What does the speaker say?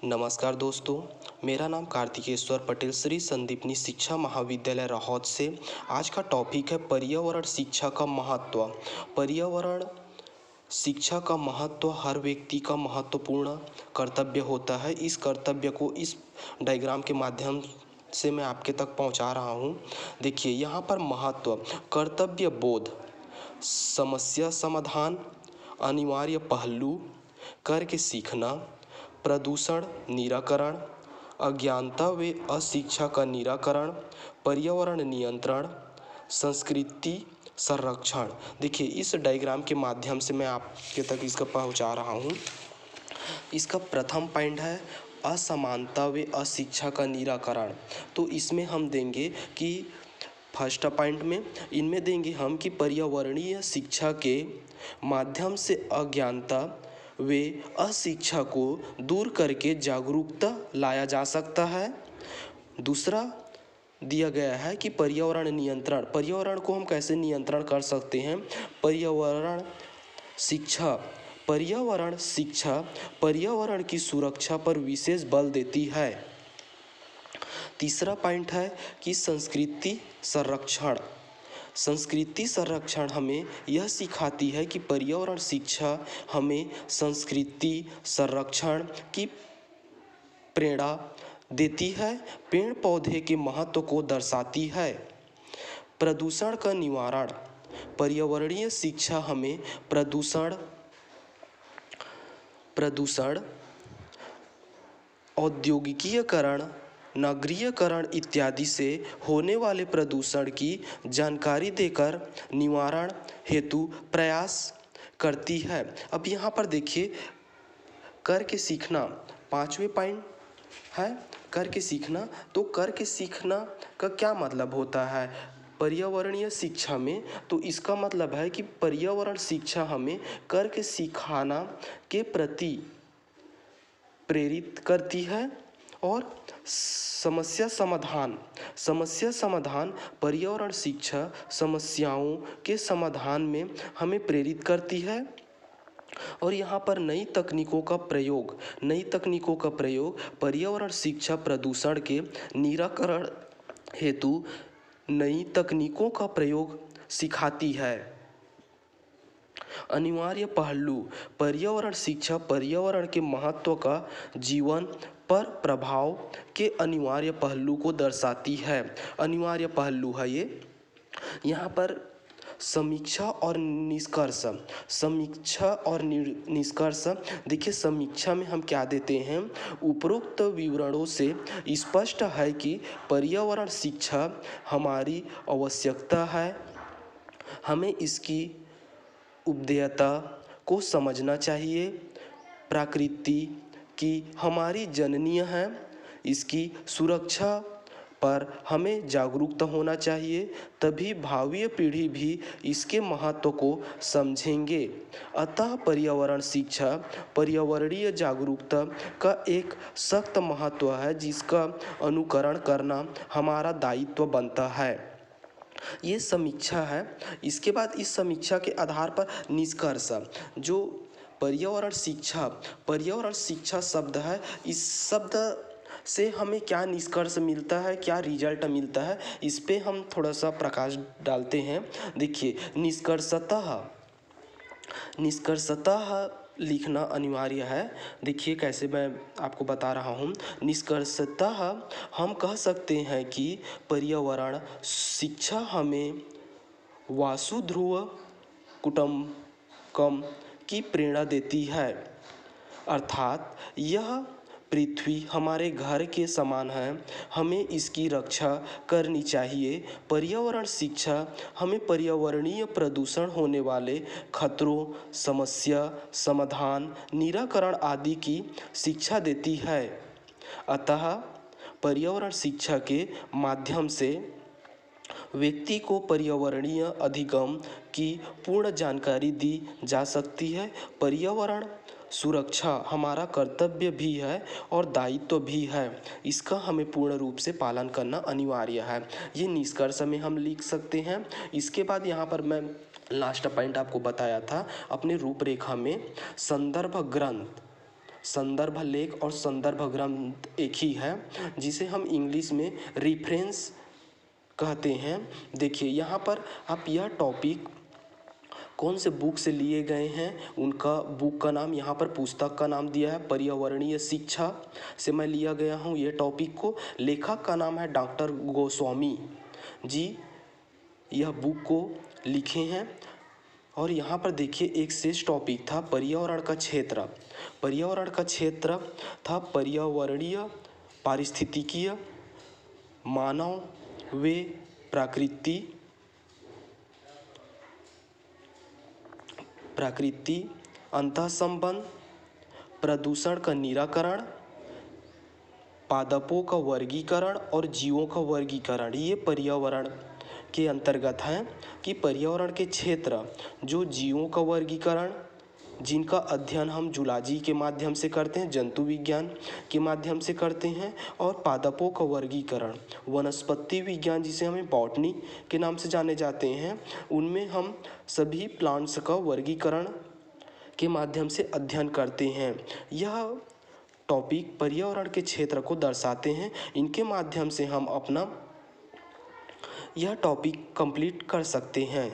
नमस्कार दोस्तों, मेरा नाम कार्तिकेश्वर पटेल श्री संदीपनी शिक्षा महाविद्यालय रहोत से। आज का टॉपिक है पर्यावरण शिक्षा का महत्व। पर्यावरण शिक्षा का महत्व हर व्यक्ति का महत्वपूर्ण कर्तव्य होता है। इस कर्तव्य को इस डायग्राम के माध्यम से मैं आपके तक पहुंचा रहा हूं। देखिए यहाँ पर महत्व, कर्तव्य बोध, समस्या समाधान, अनिवार्य पहलू, करके सीखना, प्रदूषण निराकरण, अज्ञानता व अशिक्षा का निराकरण, पर्यावरण नियंत्रण, संस्कृति संरक्षण। देखिए इस डायग्राम के माध्यम से मैं आपके तक इसका पहुंचा रहा हूं। इसका प्रथम पॉइंट है असमानता व अशिक्षा का निराकरण। तो इसमें हम देंगे कि फर्स्ट पॉइंट में इनमें देंगे हम कि पर्यावरणीय शिक्षा के माध्यम से अज्ञानता वे अशिक्षा को दूर करके जागरूकता लाया जा सकता है। दूसरा दिया गया है कि पर्यावरण नियंत्रण, पर्यावरण को हम कैसे नियंत्रण कर सकते हैं। पर्यावरण शिक्षा पर्यावरण की सुरक्षा पर विशेष बल देती है। तीसरा पॉइंट है कि संस्कृति संरक्षण हमें यह सिखाती है कि पर्यावरण शिक्षा हमें संस्कृति संरक्षण की प्रेरणा देती है, पेड़ पौधे के महत्व को दर्शाती है। प्रदूषण का निवारण, पर्यावरणीय शिक्षा हमें प्रदूषण औद्योगिकीकरण, नगरीकरण इत्यादि से होने वाले प्रदूषण की जानकारी देकर निवारण हेतु प्रयास करती है। अब यहाँ पर देखिए करके सीखना, पांचवें पॉइंट है करके सीखना। तो करके सीखना का क्या मतलब होता है पर्यावरणीय शिक्षा में? तो इसका मतलब है कि पर्यावरण शिक्षा हमें करके सिखाना के प्रति प्रेरित करती है। और समस्या समाधान पर्यावरण शिक्षा समस्याओं के समाधान में हमें प्रेरित करती है। और यहाँ पर नई तकनीकों का प्रयोग पर्यावरण शिक्षा प्रदूषण के निराकरण हेतु नई तकनीकों का प्रयोग सिखाती है। अनिवार्य पहलू, पर्यावरण शिक्षा पर्यावरण के महत्व का जीवन पर प्रभाव के अनिवार्य पहलू को दर्शाती है। अनिवार्य पहलू है ये। यहाँ पर समीक्षा और निष्कर्ष। देखिए समीक्षा में हम क्या देते हैं, उपरोक्त विवरणों से स्पष्ट है कि पर्यावरण शिक्षा हमारी आवश्यकता है। हमें इसकी उपदेयता को समझना चाहिए। प्रकृति की हमारी जननीय है, इसकी सुरक्षा पर हमें जागरूक होना चाहिए, तभी भावी पीढ़ी भी इसके महत्व को समझेंगे। अतः पर्यावरण शिक्षा पर्यावरणीय जागरूकता का एक सख्त महत्व है, जिसका अनुकरण करना हमारा दायित्व बनता है। ये समीक्षा है। इसके बाद इस समीक्षा के आधार पर निष्कर्ष, जो पर्यावरण शिक्षा शब्द है, इस शब्द से हमें क्या निष्कर्ष मिलता है, क्या रिजल्ट मिलता है, इस पे हम थोड़ा सा प्रकाश डालते हैं। देखिए निष्कर्षतः लिखना अनिवार्य है। देखिए कैसे मैं आपको बता रहा हूँ। निष्कर्षतः हम कह सकते हैं कि पर्यावरण शिक्षा हमें वसुधैव कुटुम्बकम की प्रेरणा देती है, अर्थात यह पृथ्वी हमारे घर के समान है, हमें इसकी रक्षा करनी चाहिए। पर्यावरण शिक्षा हमें पर्यावरणीय प्रदूषण होने वाले खतरों, समस्या समाधान, निराकरण आदि की शिक्षा देती है। अतः पर्यावरण शिक्षा के माध्यम से व्यक्ति को पर्यावरणीय अधिगम की पूर्ण जानकारी दी जा सकती है। पर्यावरण सुरक्षा हमारा कर्तव्य भी है और दायित्व भी है, इसका हमें पूर्ण रूप से पालन करना अनिवार्य है। ये निष्कर्ष में हम लिख सकते हैं। इसके बाद यहाँ पर मैं लास्ट पॉइंट आपको बताया था अपने रूपरेखा में, संदर्भ ग्रंथ संदर्भ लेख और संदर्भ ग्रंथ एक ही है, जिसे हम इंग्लिश में रेफरेंस कहते हैं। देखिए यहाँ पर आप यह टॉपिक कौन से बुक से लिए गए हैं, उनका बुक का नाम, यहाँ पर पुस्तक का नाम दिया है पर्यावरणीय शिक्षा से मैं लिया गया हूँ ये टॉपिक को। लेखक का नाम है डॉक्टर गोस्वामी जी, यह बुक को लिखे हैं। और यहाँ पर देखिए एक शेष टॉपिक था पर्यावरण का क्षेत्र। पर्यावरण का क्षेत्र था पर्यावरणीय, पारिस्थितिकीय, मानव व प्रकृति अंतःसंबंध, प्रदूषण का निराकरण, पादपों का वर्गीकरण और जीवों का वर्गीकरण। ये पर्यावरण के अंतर्गत है कि पर्यावरण के क्षेत्र जो जीवों का वर्गीकरण, जिनका अध्ययन हम जूलॉजी के माध्यम से करते हैं, जंतु विज्ञान के माध्यम से करते हैं, और पादपों का वर्गीकरण वनस्पति विज्ञान जिसे हमें बॉटनी के नाम से जाने जाते हैं, उनमें हम सभी प्लांट्स का वर्गीकरण के माध्यम से अध्ययन करते हैं। यह टॉपिक पर्यावरण के क्षेत्र को दर्शाते हैं। इनके माध्यम से हम अपना यह टॉपिक कंप्लीट कर सकते हैं।